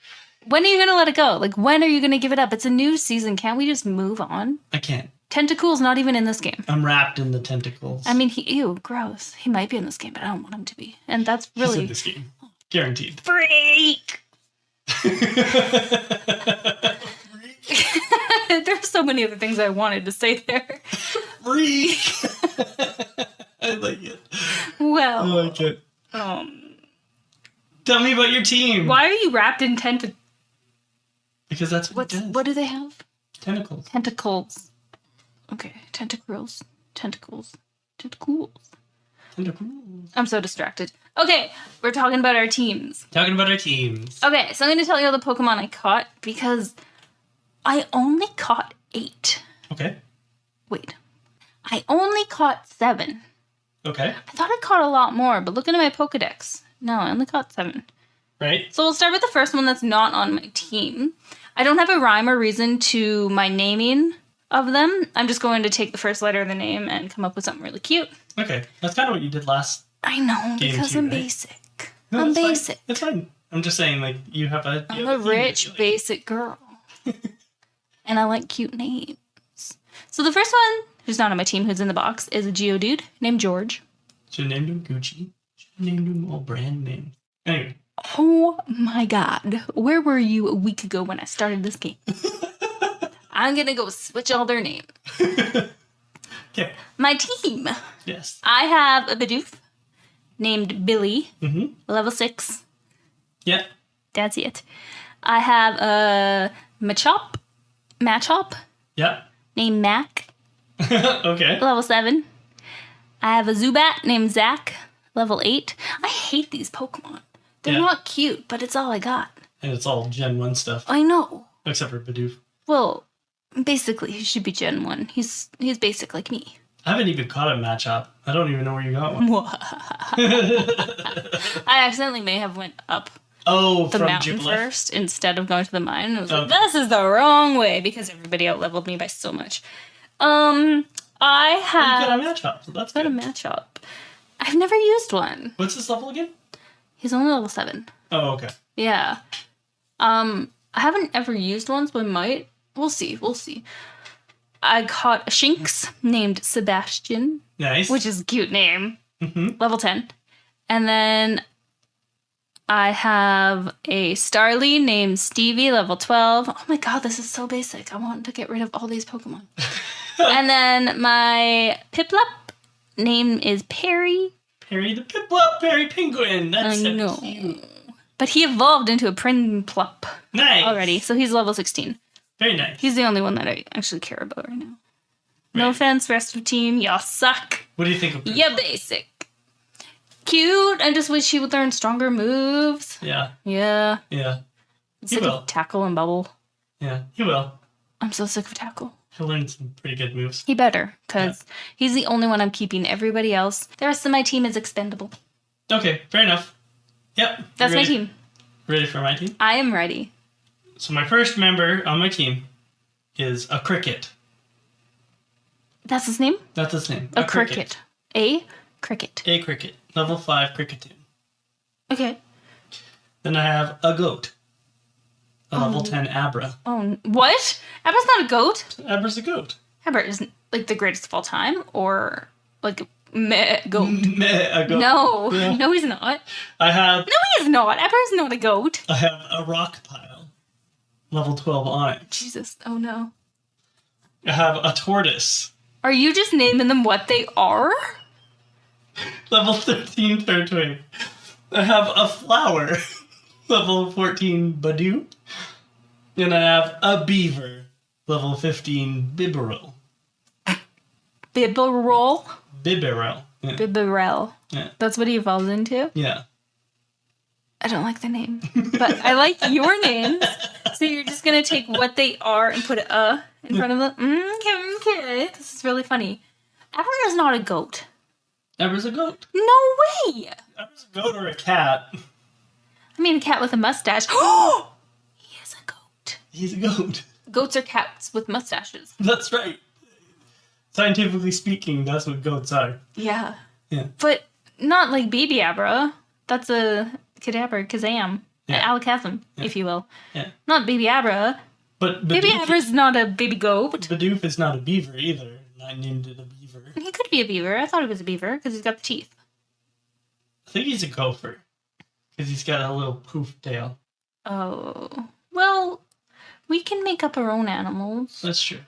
S2: When are you going to let it go? Like, when are you going to give it up? It's a new season. Can't we just move on?
S1: I can't.
S2: Tentacle's not even in this game.
S1: I'm wrapped in the tentacles.
S2: I mean, ew, gross. He might be in this game, but I don't want him to be. And that's really...
S1: He's in this game. Guaranteed.
S2: Freak! There's so many other things I wanted to say there.
S1: Freak! I like it.
S2: Well...
S1: I like it. Tell me about your team.
S2: Why are you wrapped in tentacles?
S1: Because that's what it does.
S2: What do they have?
S1: Tentacles.
S2: Tentacles. Okay, tentacles. Tentacles. Tentacles.
S1: Tentacles.
S2: I'm so distracted. Okay, we're talking about our teams.
S1: Talking about our teams.
S2: Okay, so I'm going to tell you all the Pokemon I caught because I only caught 8.
S1: Okay.
S2: Wait. I only caught 7.
S1: Okay.
S2: I thought I caught a lot more, but looking at my Pokedex, no, I only caught 7.
S1: Right.
S2: So we'll start with the first one that's not on my team. I don't have a rhyme or reason to my naming of them. I'm just going to take the first letter of the name and come up with something really cute.
S1: Okay. That's kind of what you did last.
S2: I know,
S1: game
S2: because
S1: too,
S2: I'm
S1: right?
S2: basic.
S1: No,
S2: I'm
S1: that's
S2: basic.
S1: Fine. It's fine. I'm just saying, like, you have a...
S2: I'm a rich, basic girl. And I like cute names. So the first one, who's not on my team, who's in the box, is a Geodude named George.
S1: Should have named him Gucci. Should have named him all brand names. Anyway.
S2: Oh my god. Where were you a week ago when I started this game? I'm gonna go switch all their names.
S1: Okay.
S2: My team.
S1: Yes.
S2: I have a Bidoof named Billy,
S1: Mm-hmm.
S2: level 6.
S1: Yeah.
S2: That's it. I have a Machop
S1: Yeah.
S2: named Mac,
S1: Okay.
S2: level 7. I have a Zubat named Zach, level 8. I hate these Pokemon. They're
S1: Yeah.
S2: not cute, but it's all I got.
S1: And it's all Gen 1 stuff.
S2: I know.
S1: Except for Bidoof.
S2: Well, basically, he should be Gen 1. He's basic like me.
S1: I haven't even caught a Matchup. I don't even know where you got one.
S2: I accidentally may have went up
S1: Oh,
S2: the
S1: from
S2: mountain
S1: Jubilee.
S2: first instead of going to the mine. I was like,
S1: Okay.
S2: this is the wrong way because everybody out-leveled me by so much. I
S1: You
S2: have
S1: got a Matchup, so that's
S2: got a
S1: good.
S2: matchup. I've never used one.
S1: What's his level again?
S2: He's only level 7.
S1: Oh, okay.
S2: Yeah. I haven't ever used one, so I might. We'll see. I caught a Shinx named Sebastian,
S1: Nice.
S2: which is a cute name.
S1: Mm-hmm.
S2: Level 10. And then I have a Starly named Stevie, level 12. Oh my god, this is so basic. I want to get rid of all these Pokemon. And then my Piplup name is Perry.
S1: Perry the Piplup, Perry Penguin. That's
S2: I
S1: so
S2: know.
S1: cute.
S2: But he evolved into a Prinplup
S1: Nice.
S2: already, so he's level 16.
S1: Very nice.
S2: He's the only one that I actually care about right now. No
S1: Right.
S2: offense, rest of the team. Y'all suck.
S1: What do you think of Piplup?
S2: Yeah, basic. Cute. I just wish he would learn stronger moves.
S1: Yeah.
S2: Yeah.
S1: Yeah.
S2: I'm
S1: He
S2: sick
S1: will.
S2: of Tackle and Bubble.
S1: Yeah. He will.
S2: I'm so sick of Tackle.
S1: He'll learn some pretty good moves.
S2: He better, because he's the only one I'm keeping. Everybody else, the rest of my team is expendable.
S1: Okay, fair enough. Yep.
S2: That's
S1: You
S2: my
S1: ready-
S2: team.
S1: Ready for my team?
S2: I am ready.
S1: So my first member on my team is a Cricket.
S2: That's his name?
S1: That's his name.
S2: A cricket. A cricket.
S1: A Cricket. Level 5 Cricketune.
S2: Okay.
S1: Then I have a Goat. A level 10 Abra.
S2: Oh, what? Abra's not a goat.
S1: Abra's a goat.
S2: Abra isn't like the greatest of all time, or like meh goat.
S1: Meh, a goat.
S2: No,
S1: Yeah.
S2: no, he's not.
S1: I have
S2: No, he is not. Abra's not a goat.
S1: a Rock Pile. Level 12 Onyx.
S2: Jesus. Oh no.
S1: I have a Tortoise.
S2: Are you just naming them what they are?
S1: Level 13 Turtwig. I have a flower. Level 14 Badoo. And I have a beaver. Level 15 Bibarel.
S2: Bibarel?
S1: Bibarel. Yeah.
S2: Bibarel.
S1: Yeah.
S2: That's what he evolves into?
S1: Yeah.
S2: I don't like the name. But I like your names. So you're just going to take what they are and put a in front of them? Okay. This is really funny. Abra's not a goat.
S1: Abra's a goat.
S2: No way!
S1: Abra's a goat or a cat.
S2: I mean, a cat with a mustache. Oh! He is a goat.
S1: He's a goat.
S2: Goats are cats with mustaches.
S1: That's right. Scientifically speaking, that's what goats are.
S2: Yeah.
S1: Yeah.
S2: But not like Baby Abra. That's a Kadabra, Kazam.
S1: Yeah.
S2: Alakazam,
S1: Yeah.
S2: if you will.
S1: Yeah.
S2: Not Baby Abra.
S1: But
S2: Baby
S1: Bidoof,
S2: Abra's not a baby goat.
S1: Bidoof is not a beaver either. I named it a beaver.
S2: He could be a beaver. I thought he was a beaver because he's got the teeth.
S1: I think he's a gopher. Because he's got a little poof tail.
S2: Oh. Well, we can make up our own animals.
S1: That's true.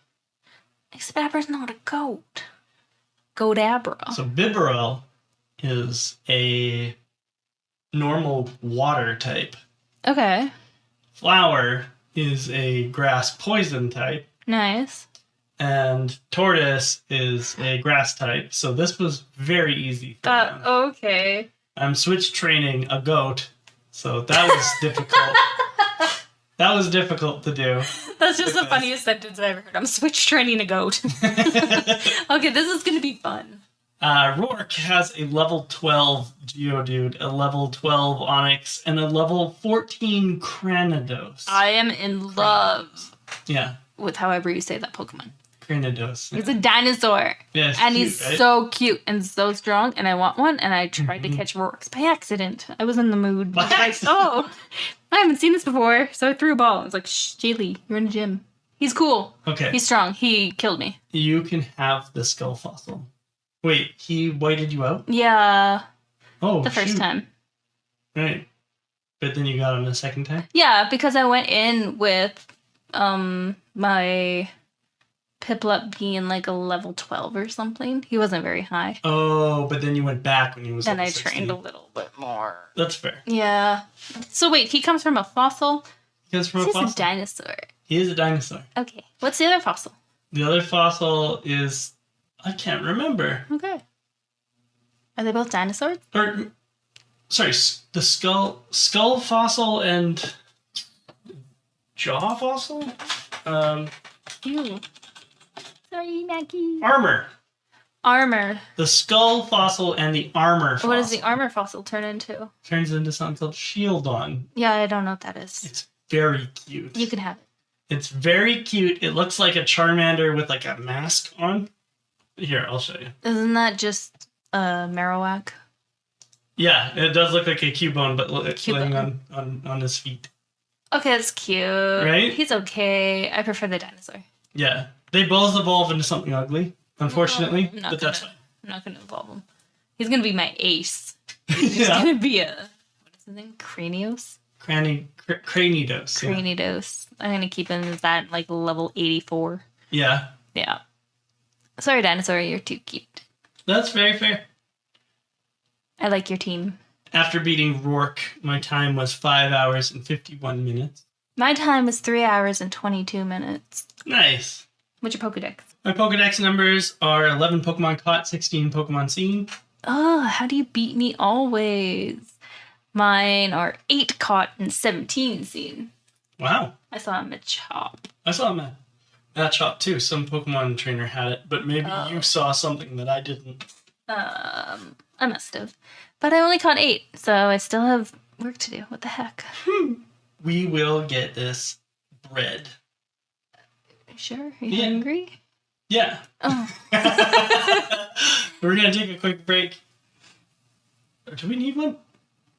S2: Except Abra's not a goat. Goat Abra.
S1: So Bibarel is a normal water type.
S2: Okay.
S1: Flower is a grass poison type.
S2: Nice.
S1: And Tortoise is a grass type. So this was very easy for them.
S2: Okay.
S1: I'm switch training a goat. So that was difficult. That was difficult to do.
S2: That's just the funniest sentence I've ever heard. I'm switch training a goat. Okay, this is going to be fun.
S1: Rourke has a level 12 Geodude, a level 12 Onyx, and a level 14 Cranidos.
S2: I am in love
S1: Yeah,
S2: with however you say that Pokemon.
S1: Cranidos.
S2: He's a dinosaur.
S1: Yeah,
S2: And
S1: cute,
S2: he's
S1: right?
S2: so cute and so strong, and I want one, and I tried to catch Rourke's by accident. I was in the mood.
S1: By
S2: Like,
S1: accident?
S2: oh, I haven't seen this before, so I threw a ball. I was like, shh, Jaylee, you're in the gym. He's cool.
S1: Okay,
S2: He's strong. He killed me.
S1: you can have the skull fossil. Wait, he whited you out?
S2: Yeah,
S1: Oh,
S2: the first
S1: shoot.
S2: time.
S1: Right. But then you got him the second time?
S2: Yeah, because I went in with my Piplup being like a level 12 or something. He wasn't very high.
S1: Oh, but then you went back when he was
S2: Then I
S1: level 16.
S2: trained a little bit more.
S1: That's fair.
S2: Yeah. So wait, he comes from a fossil?
S1: Because from a
S2: He's
S1: fossil.
S2: a dinosaur.
S1: He is a dinosaur.
S2: Okay. What's the other fossil?
S1: The other fossil is... I can't remember.
S2: Okay. Are they both dinosaurs?
S1: Or... Sorry, the skull fossil and... jaw fossil?
S2: Ew. Sorry, Mackie.
S1: Armor.
S2: Armor.
S1: The skull fossil and the armor fossil.
S2: What does the armor fossil turn into?
S1: Turns into something called Shieldon.
S2: Yeah, I don't know what that is.
S1: It's very cute.
S2: You can have it.
S1: It's very cute. It looks like a Charmander with like a mask on. Here, I'll show you.
S2: Isn't that just Marowak?
S1: Yeah, it does look like a Cubone, but it's laying
S2: Cubone.
S1: on his feet.
S2: Okay, that's cute.
S1: Right?
S2: He's okay. I prefer the dinosaur.
S1: Yeah. They both evolve into something ugly, unfortunately,
S2: I'm not
S1: but that's fine.
S2: I'm not gonna evolve him. He's gonna be my ace. He's
S1: Yeah.
S2: gonna be a what is his name? Cranios?
S1: Cranidos. Yeah.
S2: Cranidos. I'm gonna keep him as that like level 84.
S1: Yeah.
S2: Yeah. Sorry, dinosaur, you're too cute.
S1: That's very fair.
S2: I like your team.
S1: After beating Rourke, my time was 5 hours and 51 minutes.
S2: My time is 3 hours and 22 minutes.
S1: Nice.
S2: What's your Pokedex?
S1: My Pokedex numbers are 11 Pokemon caught, 16 Pokemon seen.
S2: Oh, how do you beat me always? Mine are 8 caught and 17 seen.
S1: Wow.
S2: I saw him at Chop.
S1: I saw him at Shop too. Some Pokemon trainer had it, but maybe you saw something that I didn't.
S2: I must have. But I only caught 8, so I still have work to do. What the heck?
S1: We will get this bread.
S2: Sure? Are you hungry?
S1: Yeah.
S2: Oh.
S1: We're going to take a quick break. Do we need one?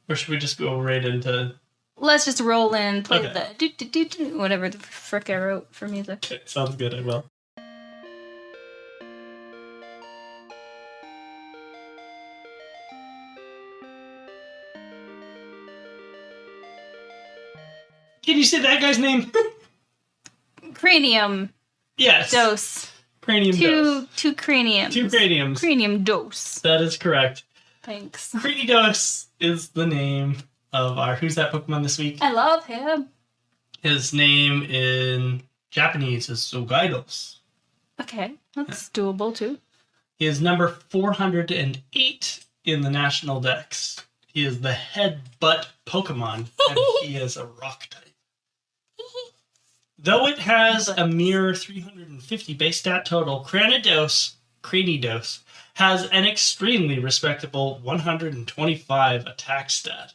S1: Or should we just go right into...
S2: Let's just roll in, play
S1: Okay.
S2: the do-do-do-do, whatever the frick I wrote for music.
S1: Okay, sounds good, I will. Can you say that guy's name?
S2: Cranium
S1: Yes.
S2: dose.
S1: Cranium dose.
S2: Two craniums.
S1: Two craniums.
S2: Cranium dose.
S1: That is correct.
S2: Thanks.
S1: Cranidos is the name of our Who's That Pokemon this week.
S2: I love him.
S1: His name in Japanese is Sugaidos.
S2: Okay, that's doable too.
S1: He is number 408 in the National Dex. He is the headbutt Pokemon, and he is a rock type. Though it has a mere 350 base stat total, Cranidos has an extremely respectable 125 attack stat.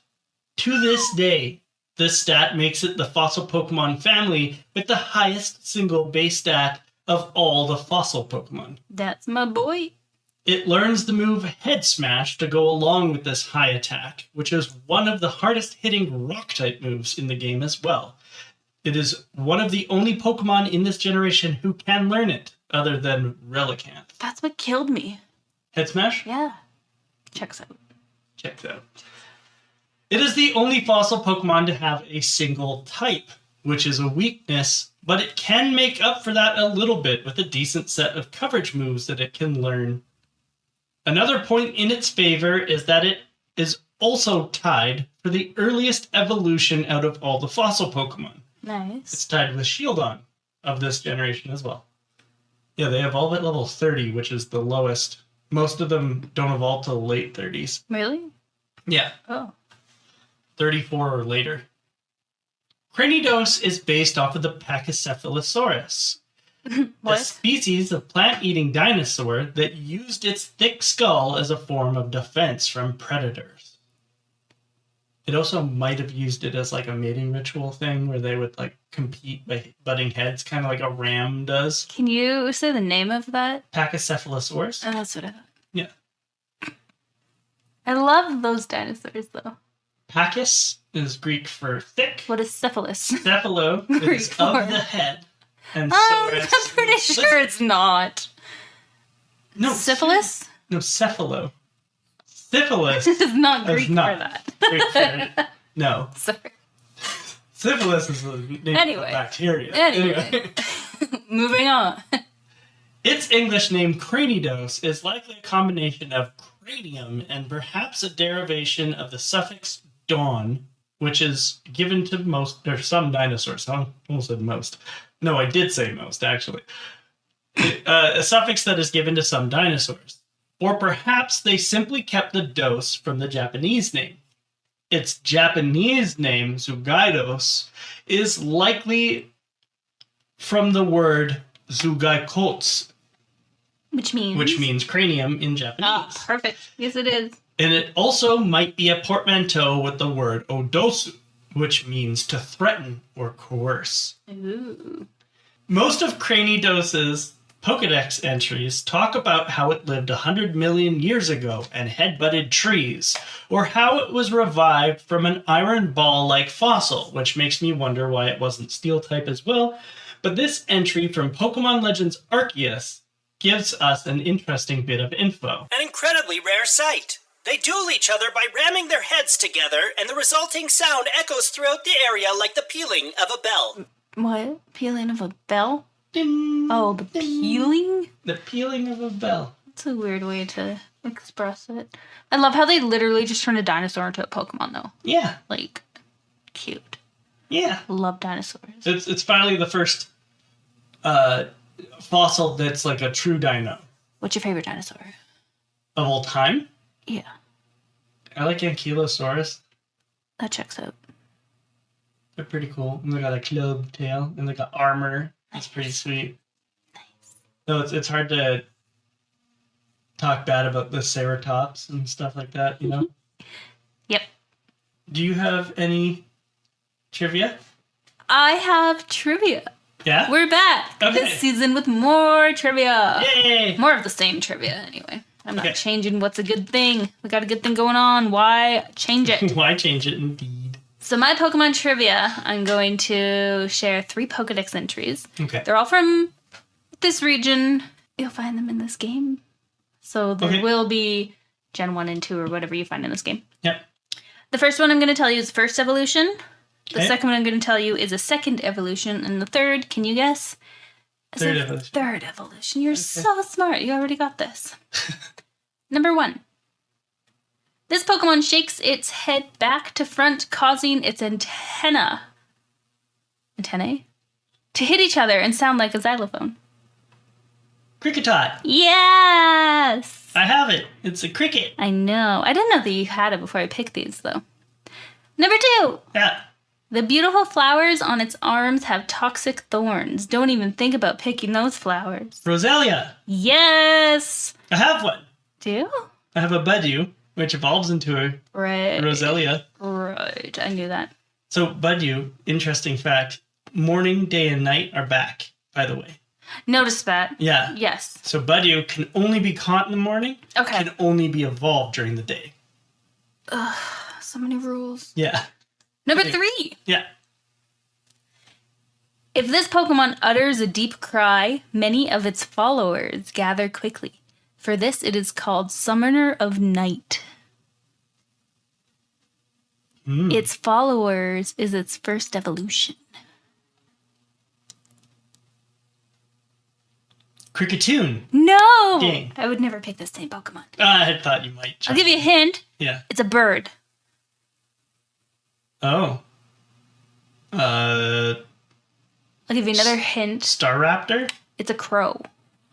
S1: To this day, this stat makes it the fossil Pokemon family with the highest single base stat of all the fossil Pokemon.
S2: That's my boy.
S1: It learns the move Head Smash to go along with this high attack, which is one of the hardest hitting rock-type moves in the game as well. It is one of the only Pokemon in this generation who can learn it, other than Relicanth.
S2: That's what killed me.
S1: Head Smash?
S2: Yeah. Checks out.
S1: Checks out. It is the only fossil Pokemon to have a single type, which is a weakness, but it can make up for that a little bit with a decent set of coverage moves that it can learn. Another point in its favor is that it is also tied for the earliest evolution out of all the fossil Pokemon.
S2: Nice.
S1: It's tied with Shieldon of this generation as well. Yeah, they evolve at level 30, which is the lowest. Most of them don't evolve till late 30s.
S2: Really?
S1: Yeah.
S2: Oh.
S1: 34 or later. Cranidos is based off of the Pachycephalosaurus, a species of plant-eating dinosaur that used its thick skull as a form of defense from predators. It also might have used it as like a mating ritual thing where they would like compete by butting heads, kind of like a ram does.
S2: Can you say the name of that?
S1: Pachycephalosaurus?
S2: Oh, that's what I thought.
S1: Yeah.
S2: I love those dinosaurs, though.
S1: Pachys is Greek for thick.
S2: What is cephalus?
S1: Cephalo is of the head. And
S2: I'm pretty sure it's not.
S1: No.
S2: Syphilis?
S1: No, cephalo. Syphilis
S2: is not Greek
S1: is not
S2: for that.
S1: Greek for it. No.
S2: Sorry.
S1: Syphilis is the name of bacteria.
S2: Anyway. Moving on.
S1: Its English name, Cranidos, is likely a combination of cranium and perhaps a derivation of the suffix "don," which is given to most, or some dinosaurs. I almost said most. No, I did say most, actually. A suffix that is given to some dinosaurs. Or perhaps they simply kept the dos from the Japanese name. Its Japanese name, Zugaidos, is likely from the word Zugaikots, which means cranium in Japanese.
S2: Ah, perfect. Yes, it is.
S1: And it also might be a portmanteau with the word odosu, which means to threaten or coerce.
S2: Ooh.
S1: Most of Cranidos's Pokedex entries talk about how it lived 100 million years ago and headbutted trees, or how it was revived from an iron ball-like fossil, which makes me wonder why it wasn't steel-type as well. But this entry from Pokemon Legends Arceus gives us an interesting bit of info.
S3: An incredibly rare sight. They duel each other by ramming their heads together, and the resulting sound echoes throughout the area like the pealing of a bell.
S2: What? Pealing of a bell?
S1: Ding,
S2: Oh, the
S1: ding.
S2: pealing?
S1: The pealing of a bell.
S2: That's a weird way to express it. I love how they literally just turned a dinosaur into a Pokemon, though.
S1: Yeah.
S2: Like, cute.
S1: Yeah.
S2: Love dinosaurs.
S1: It's finally the first fossil that's like a true dino.
S2: What's your favorite dinosaur?
S1: Of all time?
S2: Yeah,
S1: I like Ankylosaurus.
S2: that checks out.
S1: They're pretty cool. And they got a club tail and they got armor. That's pretty sweet.
S2: Nice.
S1: Though it's hard to talk bad about the Ceratops and stuff like that, you know?
S2: Yep.
S1: Do you have any trivia?
S2: I have trivia.
S1: Yeah?
S2: We're back
S1: Okay.
S2: this season with more trivia.
S1: Yay!
S2: More of the same trivia, anyway. I'm not
S1: Okay.
S2: changing what's a good thing. We got a good thing going on. Why change it?
S1: Why change it indeed?
S2: So my Pokemon trivia, I'm going to share 3 Pokedex entries.
S1: Okay.
S2: They're all from this region. You'll find them in this game. So there will be Gen 1 and 2 or whatever you find in this game.
S1: Yep.
S2: The first one I'm going to tell you is first evolution. The
S1: Okay.
S2: second one I'm going to tell you is a second evolution. And the third, can you guess?
S1: Third evolution.
S2: Third evolution. You're so smart. You already got this. Number 1. This Pokemon shakes its head back to front, causing its antennae to hit each other and sound like a xylophone.
S1: Cricketot.
S2: Yes!
S1: I have it. It's a cricket.
S2: I know. I didn't know that you had it before I picked these, though. Number 2.
S1: Yeah.
S2: The beautiful flowers on its arms have toxic thorns. Don't even think about picking those flowers.
S1: Roselia.
S2: Yes!
S1: I have one.
S2: Do you?
S1: I have a Budew, which evolves into a
S2: Right.
S1: Roselia.
S2: Right. I knew that.
S1: So Budew, interesting fact, morning, day, and night are back, by the way.
S2: Notice that.
S1: Yeah.
S2: Yes.
S1: So Budew can only be caught in the morning,
S2: Okay.
S1: can only be evolved during the day.
S2: Ugh, so many rules.
S1: Yeah.
S2: Number 3.
S1: Yeah.
S2: If this Pokemon utters a deep cry, many of its followers gather quickly. For this, it is called Summoner of Night. Its followers is its first evolution.
S1: Cricketoon.
S2: No!
S1: Dang.
S2: I would never pick the same Pokemon.
S1: I had thought you might.
S2: I'll give you a hint.
S1: Yeah.
S2: It's a bird.
S1: Oh.
S2: I'll give you another hint.
S1: Staraptor?
S2: It's a crow.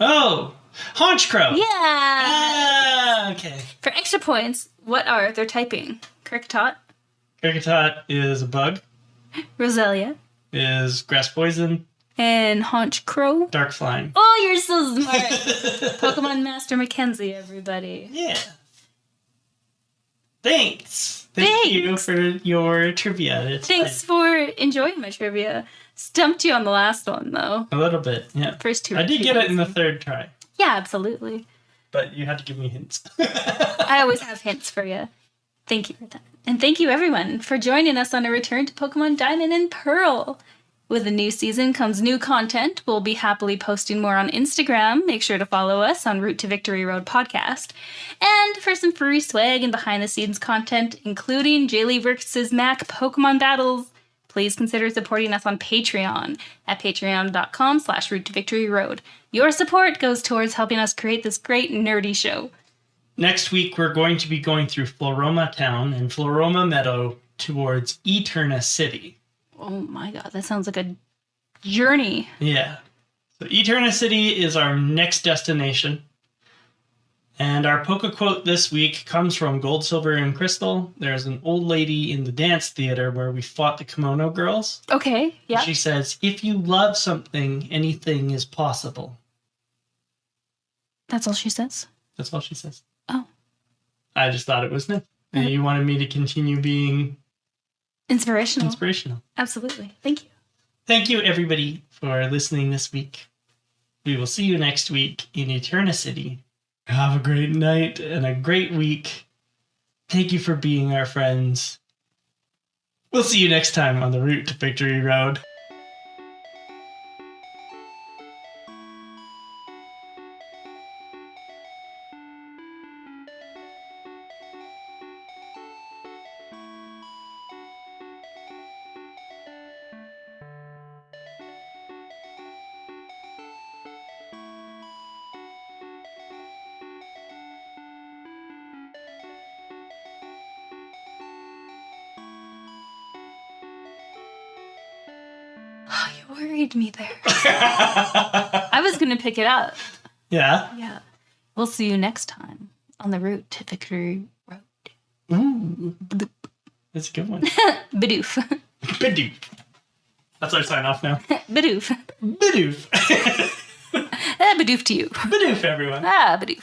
S1: Oh. Haunch Crow.
S2: Yeah!
S1: Ah, okay.
S2: For extra points, what are their typing? Cricketot,
S1: Cricketot is a bug,
S2: Roselia,
S1: is grass poison,
S2: and Haunch Crow.
S1: dark flying.
S2: Oh, you're so smart. Pokemon Master Mackenzie, everybody.
S1: Yeah. Thanks. Thank you for your trivia. It's
S2: Thanks for enjoying my trivia. Stumped you on the last one, though.
S1: a little bit, yeah.
S2: First 2.
S1: I did get it in the third try,
S2: Yeah, absolutely.
S1: but you had to give me hints.
S2: I always have hints for you. Thank you for that. And thank you, everyone, for joining us on a return to Pokemon Diamond and Pearl. With a new season comes new content. We'll be happily posting more on Instagram. Make sure to follow us on Route to Victory Road podcast. And for some free swag and behind-the-scenes content, including Jaylee vs. Mac Pokemon battles, please consider supporting us on Patreon at patreon.com/Route to Victory Road. Your support goes towards helping us create this great nerdy show.
S1: Next week, we're going to be going through Floroma Town and Floroma Meadow towards Eterna City.
S2: Oh my god, that sounds like a journey.
S1: Yeah. So Eterna City is our next destination. And our Poke Quote this week comes from Gold, Silver, and Crystal. There's an old lady in the dance theater where we fought the Kimono Girls.
S2: Okay, yeah.
S1: She says, if you love something, anything is possible.
S2: That's all she says?
S1: That's all she says.
S2: Oh.
S1: I just thought it was nice. And you wanted me to continue being
S2: Inspirational.
S1: Absolutely.
S2: Thank you.
S1: Thank you, everybody, for listening this week. We will see you next week in Eterna City. Have a great night and a great week. Thank you for being our friends. We'll see you next time on the Route to Victory Road.
S2: Oh, you worried me there. I was going to pick it up.
S1: Yeah?
S2: Yeah. We'll see you next time on the Route to Victory Road.
S1: Ooh. That's a good one.
S2: Bidoof.
S1: Bidoof. That's our sign off now.
S2: Bidoof.
S1: Bidoof.
S2: Bidoof to you.
S1: Bidoof, everyone.
S2: Bidoof.